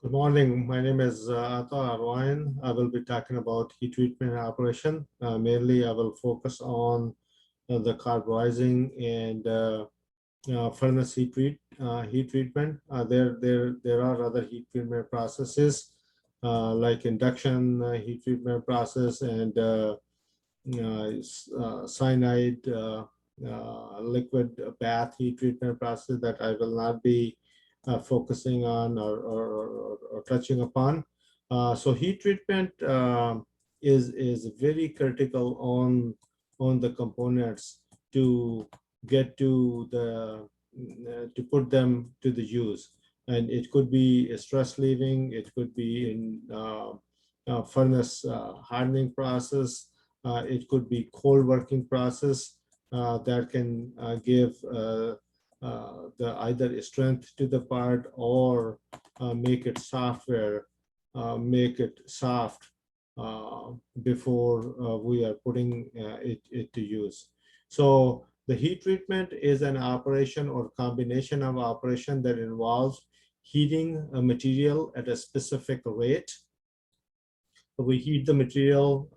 Good morning. My name is Atta Arwain. I will be talking about heat treatment operation. Mainly, I will focus on the carburizing and furnace heat treatment. There are other heat treatment processes like induction heat treatment process and cyanide liquid bath heat treatment process that I will not be focusing on or touching upon. So heat treatment is very critical on the components to get to the to put them to the use, and it could be a stress leaving, it could be in furnace hardening process, it could be cold working process that can give the either strength to the part or make it software, make it soft before we are putting it to use. So the heat treatment is an operation or combination of operation that involves heating a material at a specific rate. We heat the material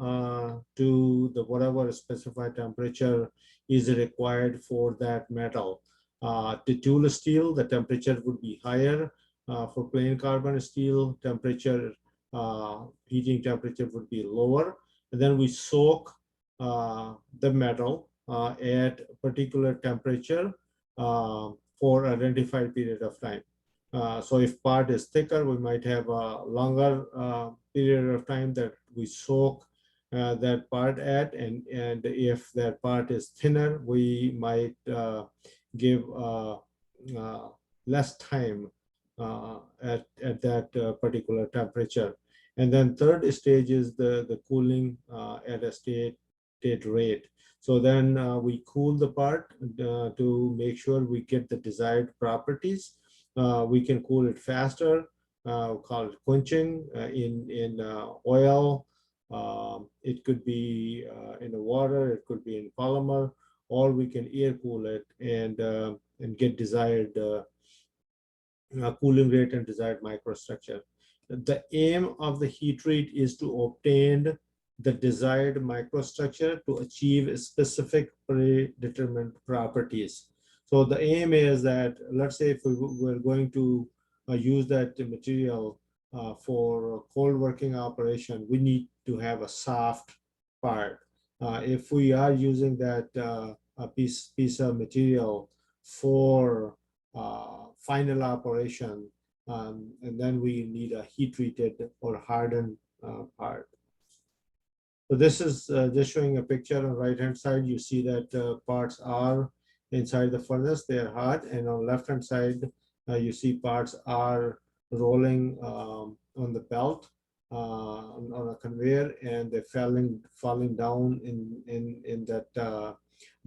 to the whatever specified temperature is required for that metal. To tool steel, the temperature would be higher. For plain carbon steel, heating temperature would be lower. And then we soak the metal at a particular temperature for an identified period of time. So if part is thicker, we might have a longer period of time that we soak that part at, and if that part is thinner, we might give less time at that particular temperature. And then third stage is the cooling at a state rate. So then we cool the part to make sure we get the desired properties. We can cool it faster, call it quenching in oil. It could be in the water, it could be in polymer, or we can air cool it and get desired cooling rate and desired microstructure. The aim of the heat treat is to obtain the desired microstructure to achieve specific predetermined properties. So the aim is that, let's say if we're going to use that material for cold working operation, we need to have a soft part. If we are using that piece of material for final operation, and then we need a heat treated or hardened part. So this is just showing a picture on the right hand side. You see that parts are inside the furnace, they are hot, and on the left hand side you see parts are rolling on the belt on a conveyor, and they're falling down in that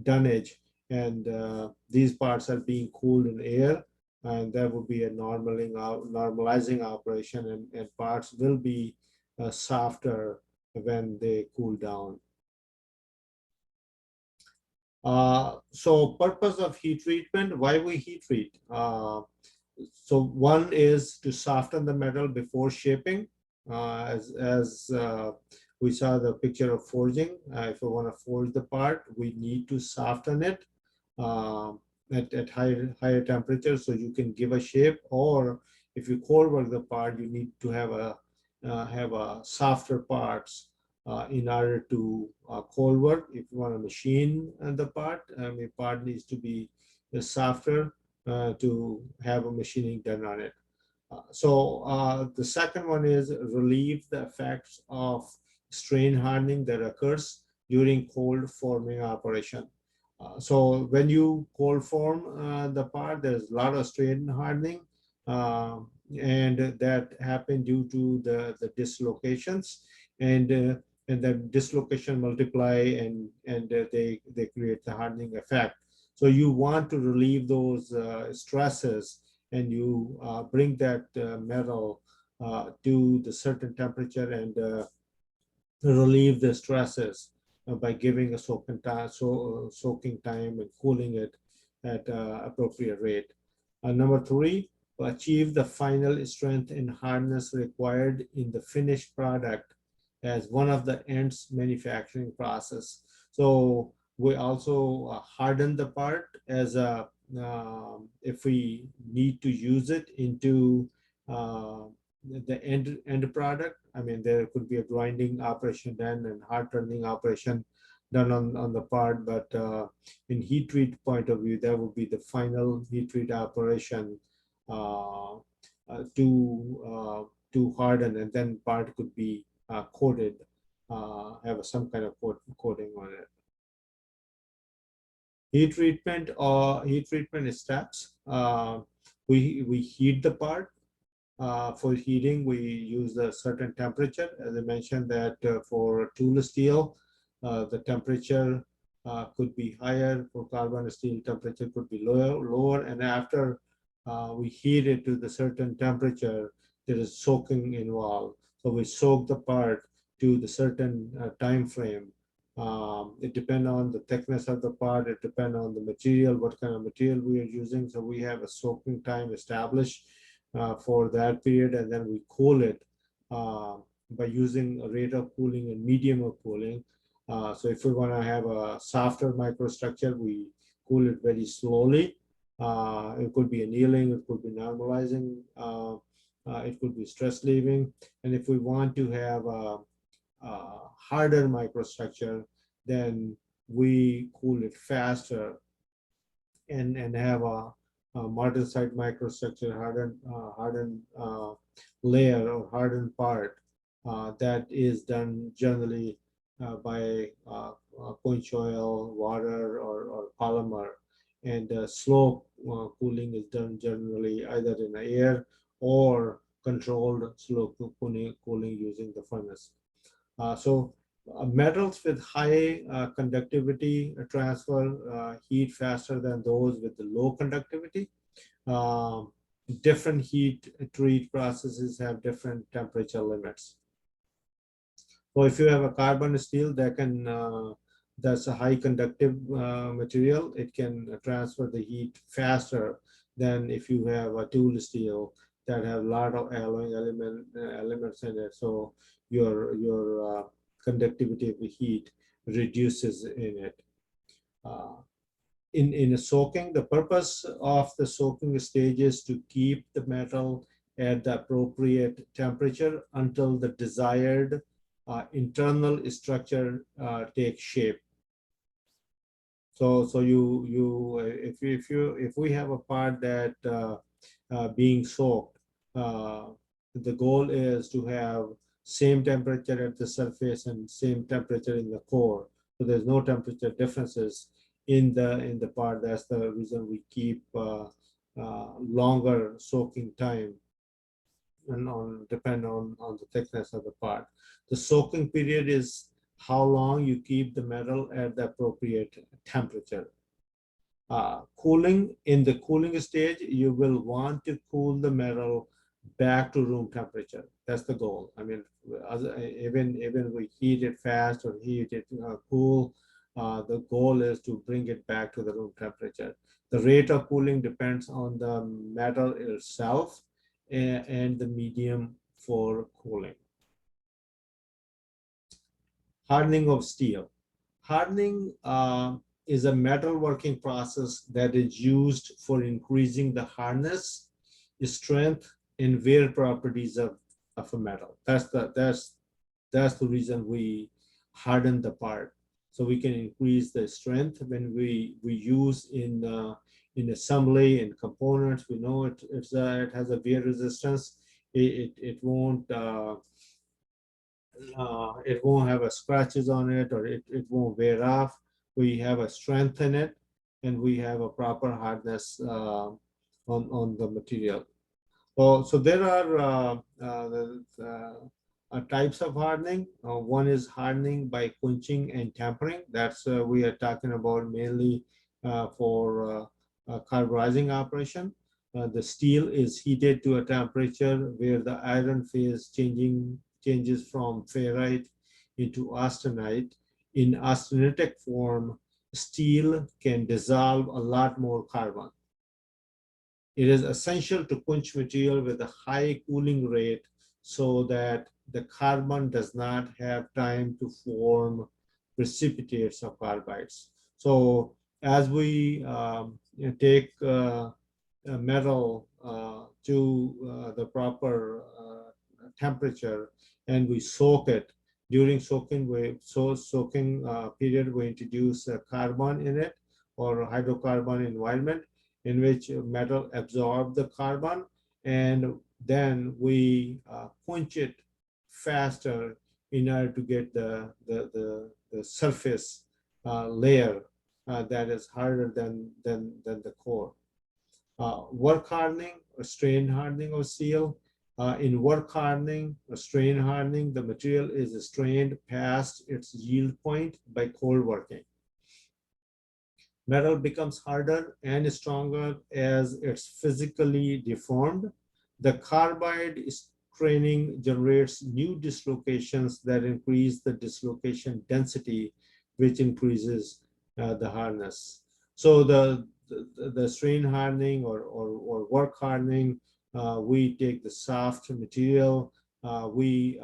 dunnage, and these parts are being cooled in air, and that would be a normalizing operation, and parts will be softer when they cool down. So purpose of heat treatment, why we heat treat? So one is to soften the metal before shaping, as we saw the picture of forging. If we want to forge the part, we need to soften it at higher temperature so you can give a shape. Or if you cold work the part, you need to have a softer parts in order to cold work. If you want to machine the part, the part needs to be softer to have a machining done on it. So the second one is relieve the effects of strain hardening that occurs during cold forming operation. So when you cold form the part, there's a lot of strain hardening, and that happened due to the dislocations, and the dislocation multiply, and they create the hardening effect. So you want to relieve those stresses, and you bring that metal to the certain temperature and relieve the stresses by giving a soaking time and cooling it at appropriate rate. Number three, to achieve the final strength and hardness required in the finished product as one of the ends manufacturing process. So we also harden the part as a if we need to use it into uh, the end product. I mean, there could be a grinding operation done and hard turning operation done on the part, but in heat treat point of view, that would be the final heat treat operation uh, to harden, and then part could be coated, have some kind of coating on it. Heat treatment steps. We heat the part. For heating, we use a certain temperature. As I mentioned that for tool steel, the temperature could be higher. For carbon steel, temperature could be lower. And after we heat it to the certain temperature, there is soaking involved. So we soak the part to the certain time frame. It depends on the thickness of the part. It depends on the material, what kind of material we are using. So we have a soaking time established for that period, and then we cool it by using a rate of cooling and medium of cooling. So if we want to have a softer microstructure, we cool it very slowly. It could be annealing, it could be normalizing, it could be stress leaving. And if we want to have harder microstructure, then we cool it faster and have a martensite microstructure hardened layer or hardened part that is done generally by quench oil, water, or polymer. And slow cooling is done generally either in the air or controlled slow cooling using the furnace. So metals with high conductivity transfer heat faster than those with the low conductivity. Um, Different heat treat processes have different temperature limits. So if you have a carbon steel that can that's a high conductive material, it can transfer the heat faster than if you have a tool steel that have a lot of alloying elements in it. So your conductivity of the heat reduces in it. Uh, in a soaking, the purpose of the soaking stage is to keep the metal at the appropriate temperature until the desired internal structure takes shape. So if we have a part that being soaked, the goal is to have same temperature at the surface and same temperature in the core. So there's no temperature differences in the part. That's the reason we keep longer soaking time and depend on the thickness of the part. The soaking period is how long you keep the metal at the appropriate temperature. Cooling, in the cooling stage, you will want to cool the metal back to room temperature. That's the goal. I mean, even we heat it fast or heat it cool, the goal is to bring it back to the room temperature. The rate of cooling depends on the metal itself and the medium for cooling. Hardening of steel. Hardening is a metalworking process that is used for increasing the hardness, strength, and wear properties of a metal. That's the reason we harden the part. So we can increase the strength when we use in assembly and components. We know it has a wear resistance. It won't it won't have a scratches on it, or it won't wear off. We have a strength in it, and we have a proper hardness on the material. So there are types of hardening. One is hardening by quenching and tempering. That's we are talking about mainly for carburizing operation. The steel is heated to a temperature where the iron phase changes from ferrite into austenite. In austenitic form, steel can dissolve a lot more carbon. it is essential to quench material with a high cooling rate so that the carbon does not have time to form precipitates of carbides. So as we take a metal to the proper temperature and we soak it, during soaking period, we introduce carbon in it or hydrocarbon environment in which metal absorb the carbon, and then we quench it faster in order to get the surface layer that is harder than the core. Work hardening or strain hardening of steel. In work hardening or strain hardening, the material is strained past its yield point by cold working. Metal becomes harder and stronger as it's physically deformed. The carbide straining generates new dislocations that increase the dislocation density, which increases the hardness. So the strain hardening or work hardening, we take the soft material, we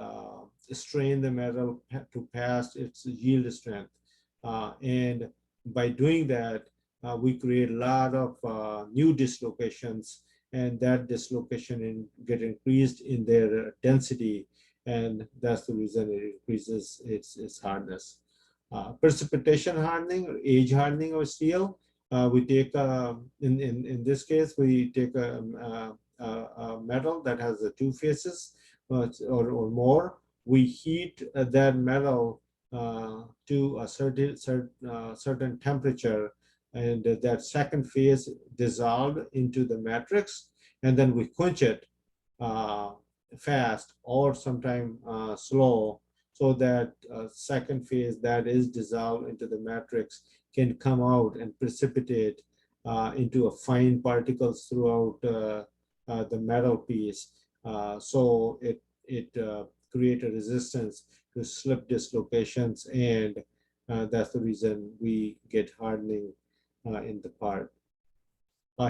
strain the metal to past its yield strength. And by doing that, we create a lot of new dislocations, and that dislocation get increased in their density, and that's the reason it increases its hardness. Precipitation hardening or age hardening of steel. We take in this case we take a metal that has two faces or more. We heat that metal to a certain temperature, and that second phase dissolved into the matrix, and then we quench it fast or sometime slow, so that second phase that is dissolved into the matrix can come out and precipitate into a fine particles throughout the metal piece. So it create a resistance to slip dislocations, and that's the reason we get hardening in the part.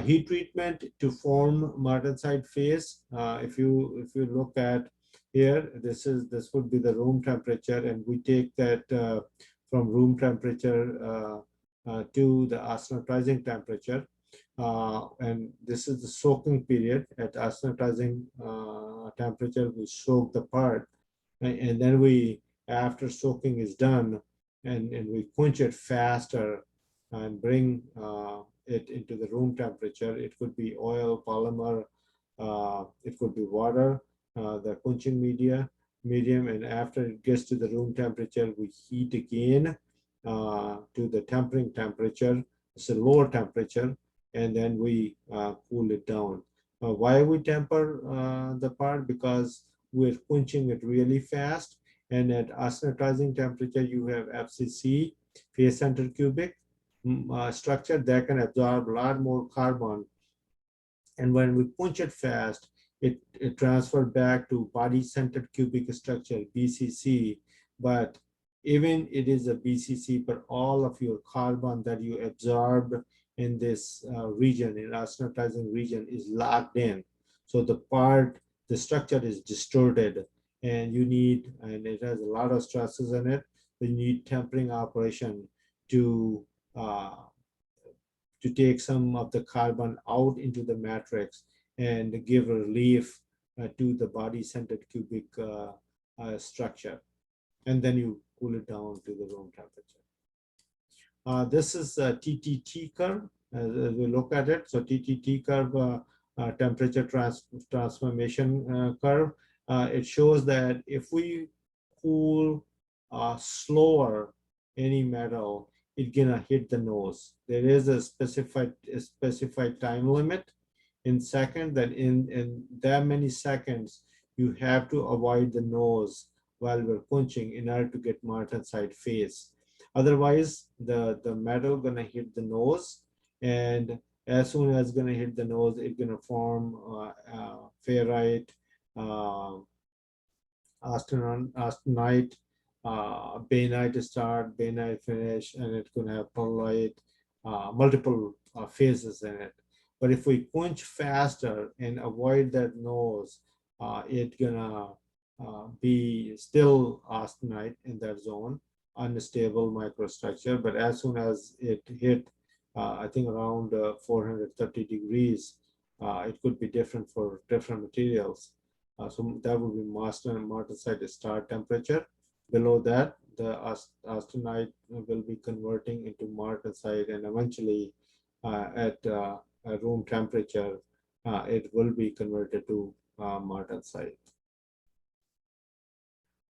Heat treatment to form martensite phase. If you look at here, this would be the room temperature, and we take that from room temperature to the austenitizing temperature. And this is the soaking period. At austenitizing temperature, we soak the part, and then we, after soaking is done, and we quench it faster and bring it into the room temperature. It could be oil, polymer, it could be water, the quenching medium, and after it gets to the room temperature, we heat again to the tempering temperature. It's a lower temperature, and then we cool it down. Why we temper the part? Because we're quenching it really fast, and at austenitizing temperature, you have FCC, phase center cubic structure that can absorb a lot more carbon. And when we quench it fast, it transferred back to body-centered cubic structure, BCC. But even it is a BCC, but all of your carbon that you absorbed in this region, in austenitizing region, is locked in. So the structure is distorted, and it has a lot of stresses in it. You need tempering operation to take some of the carbon out into the matrix and give relief to the body-centered cubic structure. And then you cool it down to the room temperature. This is a TTT curve as we look at it. So TTT curve, temperature transformation curve. It shows that if we cool slower any metal, it's gonna hit the nose. There is a specified time limit in seconds, that in that many seconds you have to avoid the nose while we're quenching in order to get martensite phase. Otherwise, the metal gonna hit the nose, and as soon as it's gonna hit the nose, it's gonna form ferrite, austenite, bainite start, bainite finish, and it's going to have pearlite, multiple phases in it. But if we quench faster and avoid that nose, it's gonna be still austenite in that zone, unstable microstructure. But as soon as it hit, I think around 430 degrees, it could be different for different materials. So that would be master and martensite start temperature. Below that, the austenite will be converting into martensite, and eventually at room temperature, it will be converted to martensite.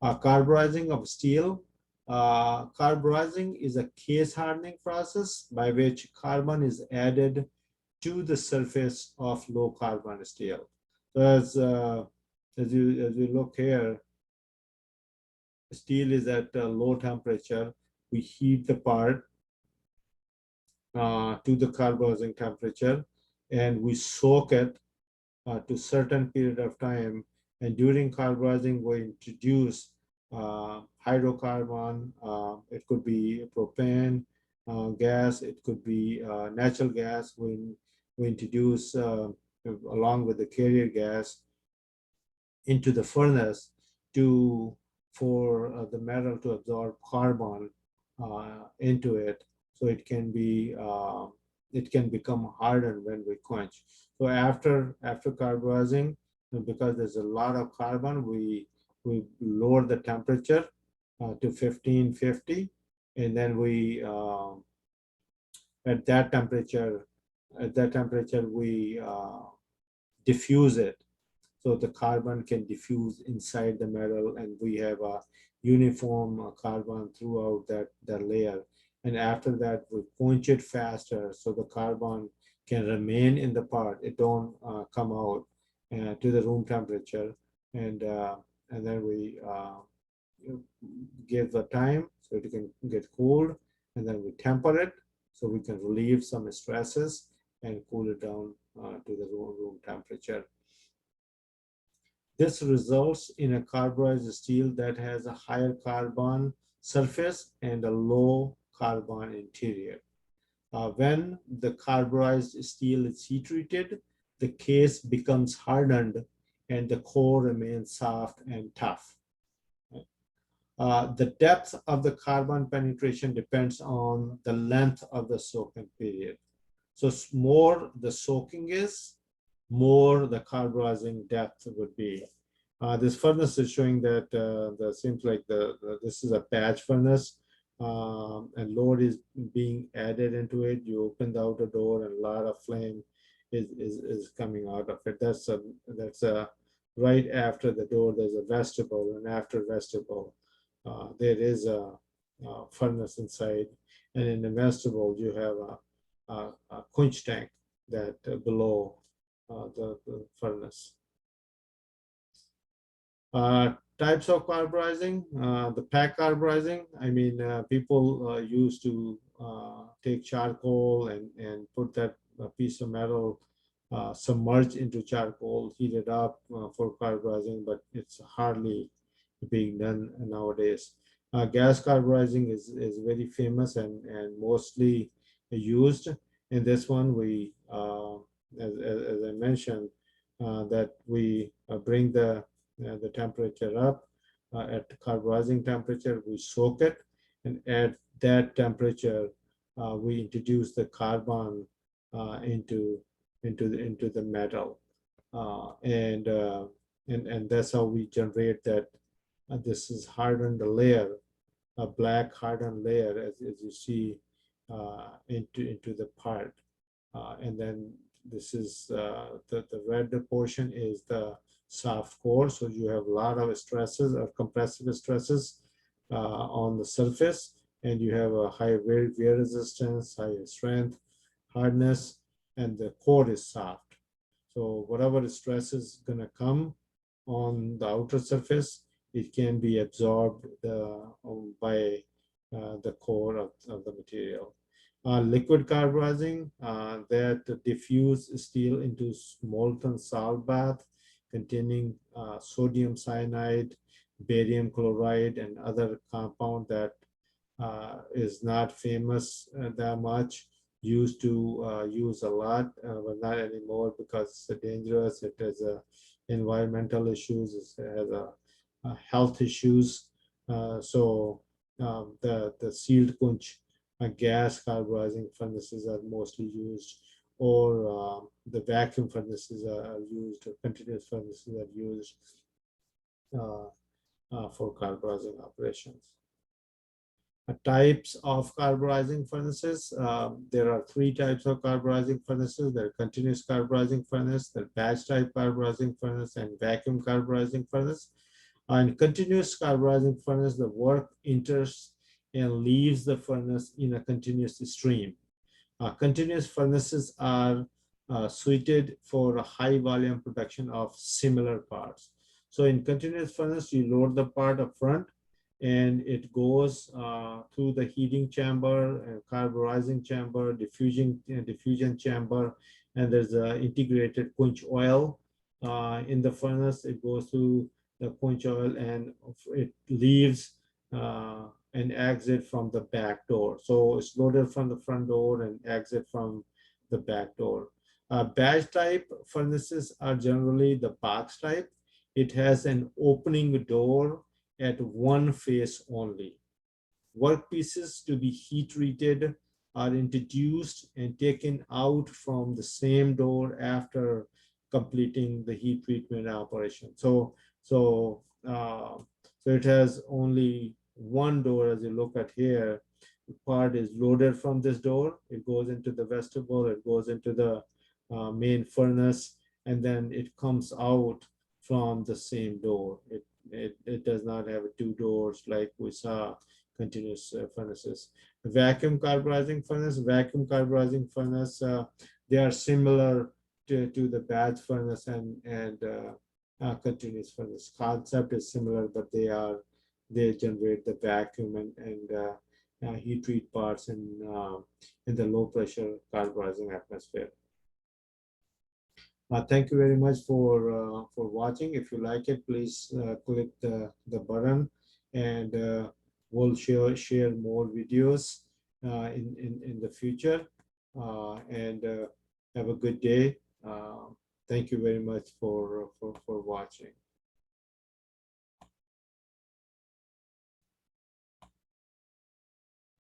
Carburizing of steel. Carburizing is a case hardening process by which carbon is added to the surface of low carbon steel. So as you look here, steel is at a low temperature. We heat the part to the carburizing temperature, and we soak it to certain period of time. And during carburizing, we introduce hydrocarbon. It could be propane gas. It could be natural gas. We introduce along with the carrier gas into the furnace for the metal to absorb carbon into it, so it can become hardened when we quench. So after carburizing, because there's a lot of carbon, we lower the temperature to 1550, and then we at that temperature we diffuse it, so the carbon can diffuse inside the metal, and we have a uniform carbon throughout that layer. And after that, we quench it faster, so the carbon can remain in the part. It don't come out to the room temperature. And then we give the time so it can get cooled, and then we temper it so we can relieve some stresses and cool it down to the room temperature. This results in a carburized steel that has a higher carbon surface and a low carbon interior. When the carburized steel is heat treated, the case becomes hardened and the core remains soft and tough. The depth of the carbon penetration depends on the length of the soaking period. So more the soaking is, more the carburizing depth would be. This furnace is showing that seems like this is a batch furnace, and load is being added into it. You open the outer door, and a lot of flame is coming out of it. That's right after the door. There's a vestibule, and after vestibule, there is a furnace inside, and in the vestibule you have a quench tank that below the furnace. Types of carburizing, the pack carburizing. I mean, people used to take charcoal and put that piece of metal submerged into charcoal, heat it up for carburizing, but it's hardly being done nowadays. Gas carburizing is very famous and mostly used. In this one, we, as I mentioned, that we bring the temperature up at the carburizing temperature. We soak it, and at that temperature, we introduce the carbon into the metal, and that's how we generate that. This is hardened layer, a black hardened layer, as you see into the part, and then this is the red portion is the soft core. So you have a lot of stresses or compressive stresses on the surface, and you have a high wear resistance, high strength, hardness, and the core is soft. So whatever stress is going to come on the outer surface, it can be absorbed by the core of the material. Liquid carburizing, that diffuse steel into molten salt bath containing sodium cyanide, barium chloride, and other compound that is not famous that much. used to use a lot, but not anymore because it's dangerous. It has environmental issues. It has health issues. The sealed quench gas carburizing furnaces are mostly used, or the vacuum furnaces are used, or continuous furnaces are used uh, for carburizing operations. Types of carburizing furnaces. There are three types of carburizing furnaces. There are continuous carburizing furnace, the batch type carburizing furnace, and vacuum carburizing furnace. In continuous carburizing furnace, the work enters and leaves the furnace in a continuous stream. Continuous furnaces are suited for a high volume production of similar parts. So in continuous furnace, you load the part up front and it goes through the heating chamber, carburizing chamber, diffusion chamber, and there's an integrated quench oil in the furnace. It goes through the quench oil and it leaves an exit from the back door. So it's loaded from the front door and exit from the back door. Batch type furnaces are generally the box type. It has an opening door at one face only. Workpieces to be heat treated are introduced and taken out from the same door after completing the heat treatment operation. So it has only one door. As you look at here, the part is loaded from this door. It goes into the vestibule. It goes into the main furnace, and then it comes out from the same door. It does not have two doors like we saw continuous furnaces. Vacuum carburizing furnace, they are similar to the batch furnace and continuous furnace. Concept is similar, but they generate the vacuum and heat treat parts in the low pressure carburizing atmosphere. Thank you very much for watching. If you like it, please click the button, and we'll share more videos in the future. And have a good day. Thank you very much for watching.